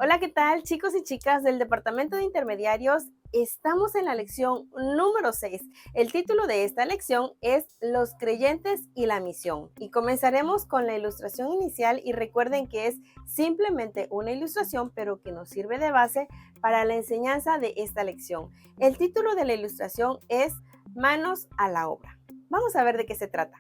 Hola, ¿qué tal, chicos y chicas del Departamento de Intermediarios? Estamos en la lección número 6. El título de esta lección es Los creyentes y la misión. Y comenzaremos con la ilustración inicial y recuerden que es simplemente una ilustración, pero que nos sirve de base para la enseñanza de esta lección. El título de la ilustración es Manos a la obra. Vamos a ver de qué se trata.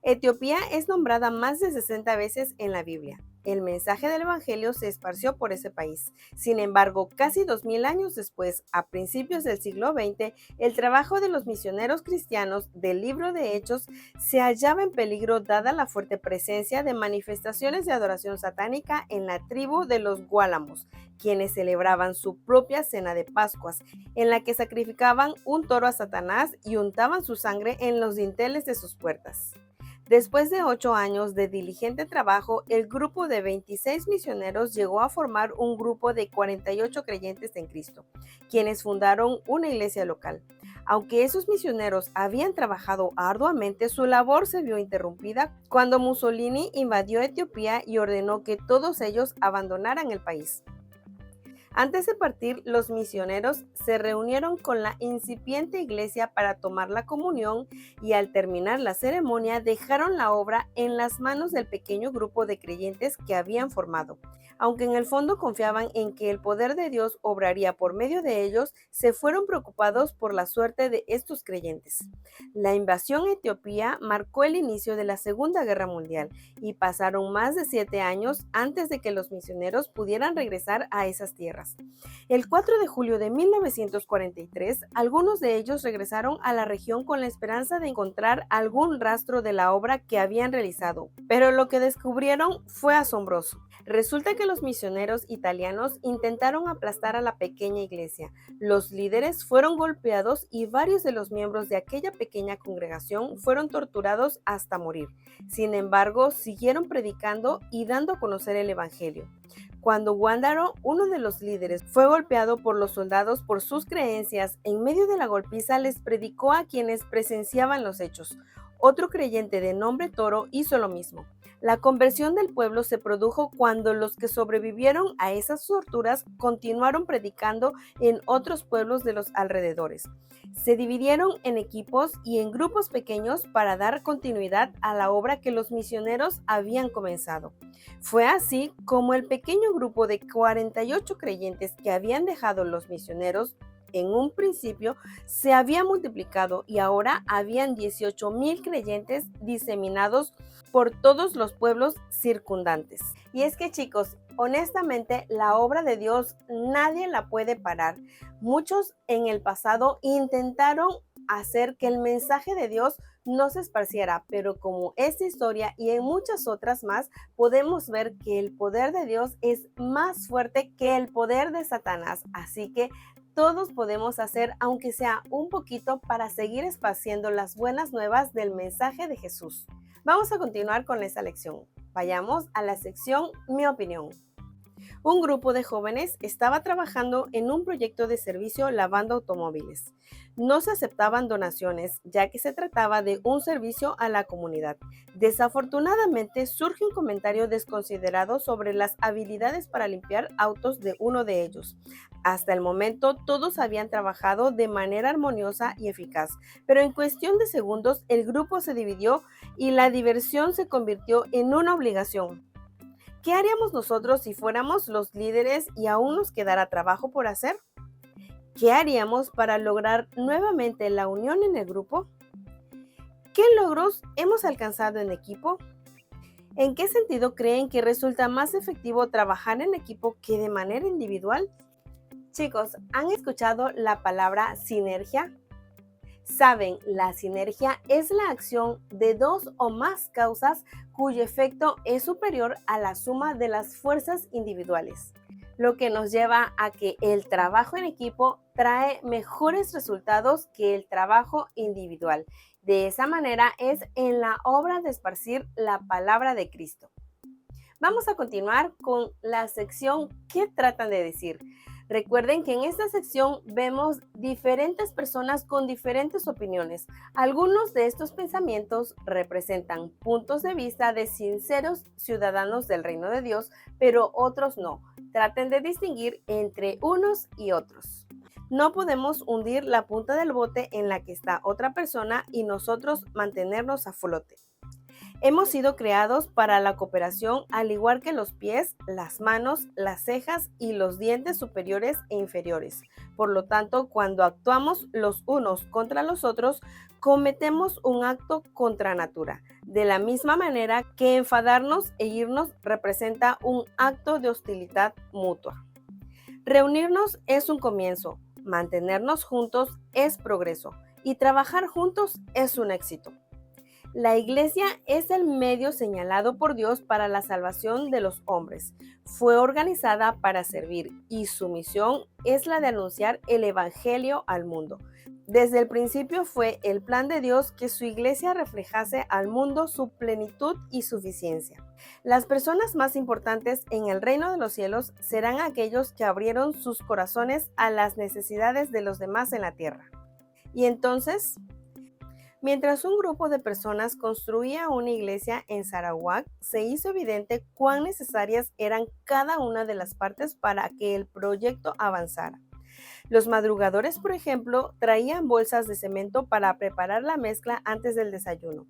Etiopía es nombrada más de 60 veces en la Biblia. El mensaje del Evangelio se esparció por ese país. Sin embargo, casi 2000 años después, a principios del siglo XX, el trabajo de los misioneros cristianos del libro de Hechos se hallaba en peligro dada la fuerte presencia de manifestaciones de adoración satánica en la tribu de los Guálamos, quienes celebraban su propia cena de Pascuas, en la que sacrificaban un toro a Satanás y untaban su sangre en los dinteles de sus puertas. Después de 8 años de diligente trabajo, el grupo de 26 misioneros llegó a formar un grupo de 48 creyentes en Cristo, quienes fundaron una iglesia local. Aunque esos misioneros habían trabajado arduamente, su labor se vio interrumpida cuando Mussolini invadió Etiopía y ordenó que todos ellos abandonaran el país. Antes de partir, los misioneros se reunieron con la incipiente iglesia para tomar la comunión y al terminar la ceremonia dejaron la obra en las manos del pequeño grupo de creyentes que habían formado. Aunque en el fondo confiaban en que el poder de Dios obraría por medio de ellos, se fueron preocupados por la suerte de estos creyentes. La invasión a Etiopía marcó el inicio de la Segunda Guerra Mundial y pasaron más de 7 años antes de que los misioneros pudieran regresar a esas tierras. El 4 de julio de 1943, algunos de ellos regresaron a la región con la esperanza de encontrar algún rastro de la obra que habían realizado, pero lo que descubrieron fue asombroso. Resulta que los misioneros italianos intentaron aplastar a la pequeña iglesia. Los líderes fueron golpeados y varios de los miembros de aquella pequeña congregación fueron torturados hasta morir. Sin embargo, siguieron predicando y dando a conocer el Evangelio. Cuando Wandaro, uno de los líderes, fue golpeado por los soldados por sus creencias, en medio de la golpiza les predicó a quienes presenciaban los hechos. Otro creyente de nombre Toro hizo lo mismo. La conversión del pueblo se produjo cuando los que sobrevivieron a esas torturas continuaron predicando en otros pueblos de los alrededores. Se dividieron en equipos y en grupos pequeños para dar continuidad a la obra que los misioneros habían comenzado. Fue así como el pequeño grupo de 48 creyentes que habían dejado los misioneros en un principio se había multiplicado y ahora habían 18,000 creyentes diseminados por todos los pueblos circundantes. Y es que, chicos, honestamente la obra de Dios nadie la puede parar. Muchos en el pasado intentaron hacer que el mensaje de Dios no se esparciera, pero como esta historia y en muchas otras más, podemos ver que el poder de Dios es más fuerte que el poder de Satanás. Así que todos podemos hacer, aunque sea un poquito, para seguir esparciendo las buenas nuevas del mensaje de Jesús. Vamos a continuar con esta lección. Vayamos a la sección Mi opinión. Un grupo de jóvenes estaba trabajando en un proyecto de servicio lavando automóviles. No se aceptaban donaciones, ya que se trataba de un servicio a la comunidad. Desafortunadamente, surge un comentario desconsiderado sobre las habilidades para limpiar autos de uno de ellos. Hasta el momento, todos habían trabajado de manera armoniosa y eficaz, pero en cuestión de segundos, el grupo se dividió y la diversión se convirtió en una obligación. ¿Qué haríamos nosotros si fuéramos los líderes y aún nos quedara trabajo por hacer? ¿Qué haríamos para lograr nuevamente la unión en el grupo? ¿Qué logros hemos alcanzado en equipo? ¿En qué sentido creen que resulta más efectivo trabajar en equipo que de manera individual? Chicos, ¿han escuchado la palabra sinergia? Saben, la sinergia es la acción de dos o más causas cuyo efecto es superior a la suma de las fuerzas individuales, lo que nos lleva a que el trabajo en equipo trae mejores resultados que el trabajo individual. De esa manera es en la obra de esparcir la palabra de Cristo. Vamos a continuar con la sección ¿Qué tratan de decir? Recuerden que en esta sección vemos diferentes personas con diferentes opiniones. Algunos de estos pensamientos representan puntos de vista de sinceros ciudadanos del reino de Dios, pero otros no. Traten de distinguir entre unos y otros. No podemos hundir la punta del bote en la que está otra persona y nosotros mantenernos a flote. Hemos sido creados para la cooperación, al igual que los pies, las manos, las cejas y los dientes superiores e inferiores. Por lo tanto, cuando actuamos los unos contra los otros, cometemos un acto contra natura. De la misma manera que enfadarnos e irnos representa un acto de hostilidad mutua. Reunirnos es un comienzo, mantenernos juntos es progreso y trabajar juntos es un éxito. La iglesia es el medio señalado por Dios para la salvación de los hombres. Fue organizada para servir y su misión es la de anunciar el evangelio al mundo. Desde el principio fue el plan de Dios que su iglesia reflejase al mundo su plenitud y suficiencia. Las personas más importantes en el reino de los cielos serán aquellos que abrieron sus corazones a las necesidades de los demás en la tierra. Y entonces, mientras un grupo de personas construía una iglesia en Sarawak, se hizo evidente cuán necesarias eran cada una de las partes para que el proyecto avanzara. Los madrugadores, por ejemplo, traían bolsas de cemento para preparar la mezcla antes del desayuno.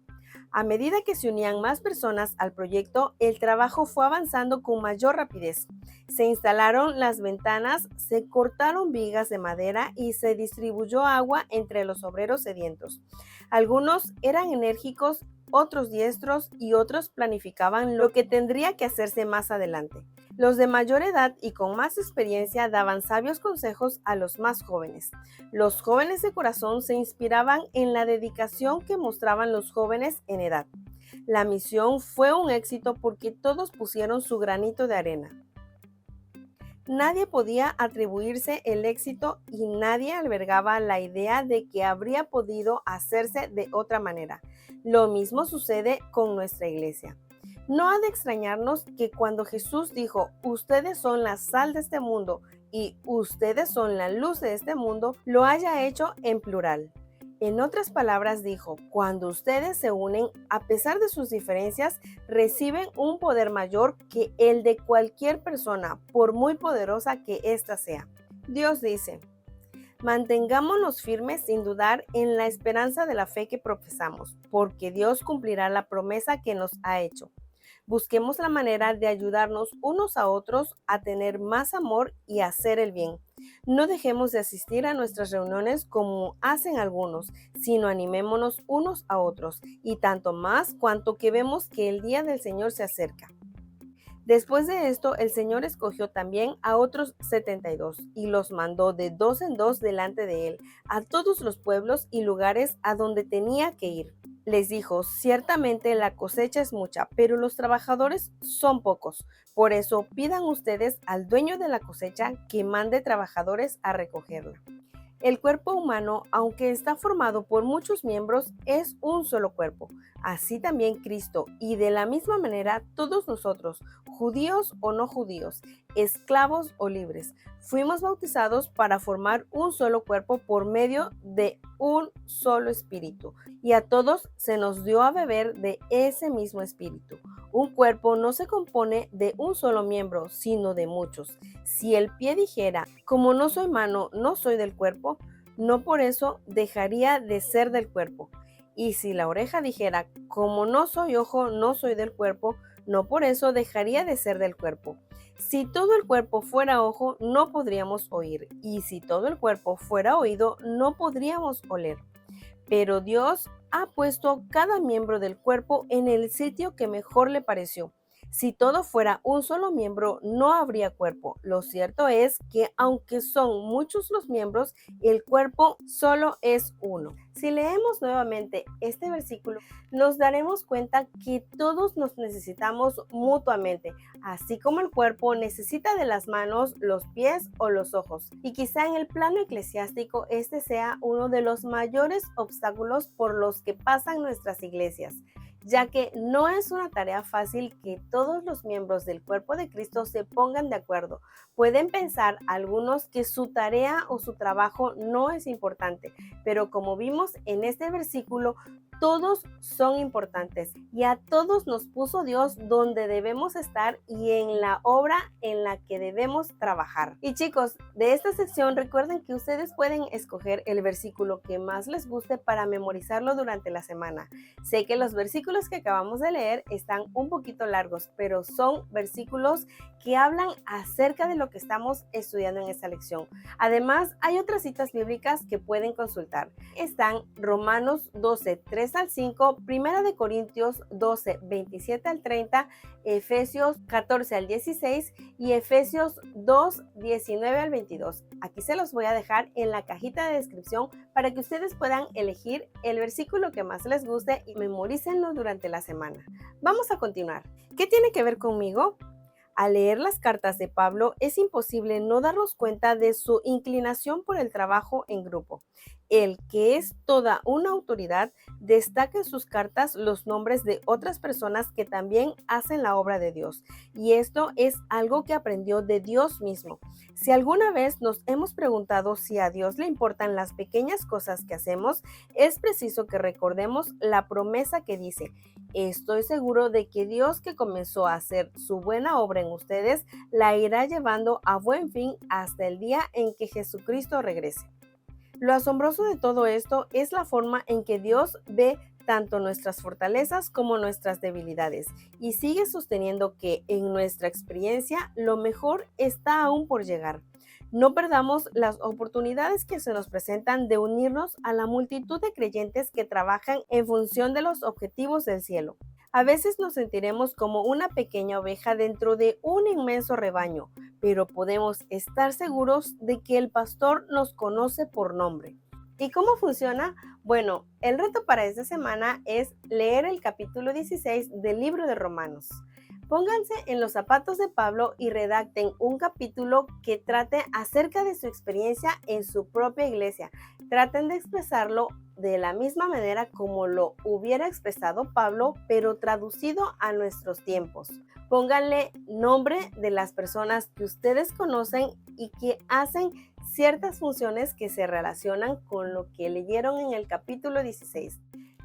A medida que se unían más personas al proyecto, el trabajo fue avanzando con mayor rapidez. Se instalaron las ventanas, se cortaron vigas de madera y se distribuyó agua entre los obreros sedientos. Algunos eran enérgicos, otros diestros y otros planificaban lo que tendría que hacerse más adelante. Los de mayor edad y con más experiencia daban sabios consejos a los más jóvenes. Los jóvenes de corazón se inspiraban en la dedicación que mostraban los jóvenes en edad. La misión fue un éxito porque todos pusieron su granito de arena. Nadie podía atribuirse el éxito y nadie albergaba la idea de que habría podido hacerse de otra manera. Lo mismo sucede con nuestra iglesia. No ha de extrañarnos que cuando Jesús dijo, ustedes son la sal de este mundo y ustedes son la luz de este mundo, lo haya hecho en plural. En otras palabras dijo, cuando ustedes se unen, a pesar de sus diferencias, reciben un poder mayor que el de cualquier persona, por muy poderosa que ésta sea. Dios dice, mantengámonos firmes sin dudar en la esperanza de la fe que profesamos, porque Dios cumplirá la promesa que nos ha hecho. Busquemos la manera de ayudarnos unos a otros a tener más amor y a hacer el bien. No dejemos de asistir a nuestras reuniones como hacen algunos, sino animémonos unos a otros, y tanto más cuanto que vemos que el día del Señor se acerca. Después de esto, el Señor escogió también a otros 72 y los mandó de dos en dos delante de él, a todos los pueblos y lugares a donde tenía que ir. Les dijo, ciertamente la cosecha es mucha, pero los trabajadores son pocos. Por eso pidan ustedes al dueño de la cosecha que mande trabajadores a recogerla. El cuerpo humano, aunque está formado por muchos miembros, es un solo cuerpo. Así también Cristo, y de la misma manera todos nosotros, judíos o no judíos, esclavos o libres, fuimos bautizados para formar un solo cuerpo por medio de un solo espíritu, y a todos se nos dio a beber de ese mismo espíritu. Un cuerpo no se compone de un solo miembro, sino de muchos. Si el pie dijera, como no soy mano, no soy del cuerpo, no por eso dejaría de ser del cuerpo. Y si la oreja dijera, como no soy ojo, no soy del cuerpo, no por eso dejaría de ser del cuerpo. Si todo el cuerpo fuera ojo, no podríamos oír. Y si todo el cuerpo fuera oído, no podríamos oler. Pero Dios ha puesto cada miembro del cuerpo en el sitio que mejor le pareció. Si todo fuera un solo miembro, no habría cuerpo. Lo cierto es que aunque son muchos los miembros, el cuerpo solo es uno. Si leemos nuevamente este versículo, nos daremos cuenta que todos nos necesitamos mutuamente, así como el cuerpo necesita de las manos, los pies o los ojos. Y quizá en el plano eclesiástico este sea uno de los mayores obstáculos por los que pasan nuestras iglesias, ya que no es una tarea fácil que todos los miembros del cuerpo de Cristo se pongan de acuerdo. Pueden pensar algunos que su tarea o su trabajo no es importante, pero como vimos en este versículo, todos son importantes y a todos nos puso Dios donde debemos estar y en la obra en la que debemos trabajar. Y chicos, de esta sección recuerden que ustedes pueden escoger el versículo que más les guste para memorizarlo durante la semana. Sé que los versículos que acabamos de leer están un poquito largos, pero son versículos que hablan acerca de lo que estamos estudiando en esta lección. Además, hay otras citas bíblicas que pueden consultar. Están Romanos 12, 3 al 5, Primera de Corintios 12, 27 al 30, Efesios 14 al 16 y Efesios 2, 19 al 22. Aquí se los voy a dejar en la cajita de descripción para que ustedes puedan elegir el versículo que más les guste y memorícenlo durante la semana. Vamos a continuar. ¿Qué tiene que ver conmigo? Al leer las cartas de Pablo, es imposible no darnos cuenta de su inclinación por el trabajo en grupo. Él, que es toda una autoridad, destaca en sus cartas los nombres de otras personas que también hacen la obra de Dios. Y esto es algo que aprendió de Dios mismo. Si alguna vez nos hemos preguntado si a Dios le importan las pequeñas cosas que hacemos, es preciso que recordemos la promesa que dice: estoy seguro de que Dios, que comenzó a hacer su buena obra en ustedes, la irá llevando a buen fin hasta el día en que Jesucristo regrese. Lo asombroso de todo esto es la forma en que Dios ve tanto nuestras fortalezas como nuestras debilidades y sigue sosteniendo que en nuestra experiencia lo mejor está aún por llegar. No perdamos las oportunidades que se nos presentan de unirnos a la multitud de creyentes que trabajan en función de los objetivos del cielo. A veces nos sentiremos como una pequeña oveja dentro de un inmenso rebaño, pero podemos estar seguros de que el pastor nos conoce por nombre. ¿Y cómo funciona? Bueno, el reto para esta semana es leer el capítulo 16 del libro de Romanos. Pónganse en los zapatos de Pablo y redacten un capítulo que trate acerca de su experiencia en su propia iglesia. Traten de expresarlo de la misma manera como lo hubiera expresado Pablo, pero traducido a nuestros tiempos. Pónganle nombre de las personas que ustedes conocen y que hacen ciertas funciones que se relacionan con lo que leyeron en el capítulo 16.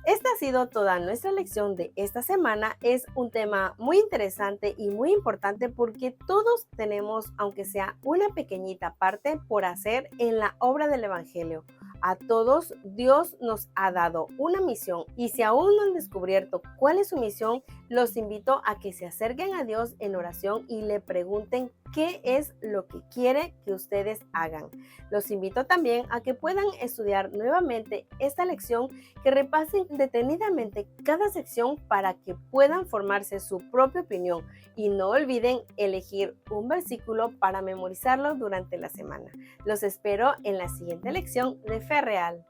Esta ha sido toda nuestra lección de esta semana. Es un tema muy interesante y muy importante porque todos tenemos, aunque sea una pequeñita parte, por hacer en la obra del Evangelio. A todos Dios nos ha dado una misión y si aún no han descubierto cuál es su misión, los invito a que se acerquen a Dios en oración y le pregunten qué es lo que quiere que ustedes hagan. Los invito también a que puedan estudiar nuevamente esta lección, que repasen detenidamente cada sección para que puedan formarse su propia opinión y no olviden elegir un versículo para memorizarlo durante la semana. Los espero en la siguiente lección de Fe Real.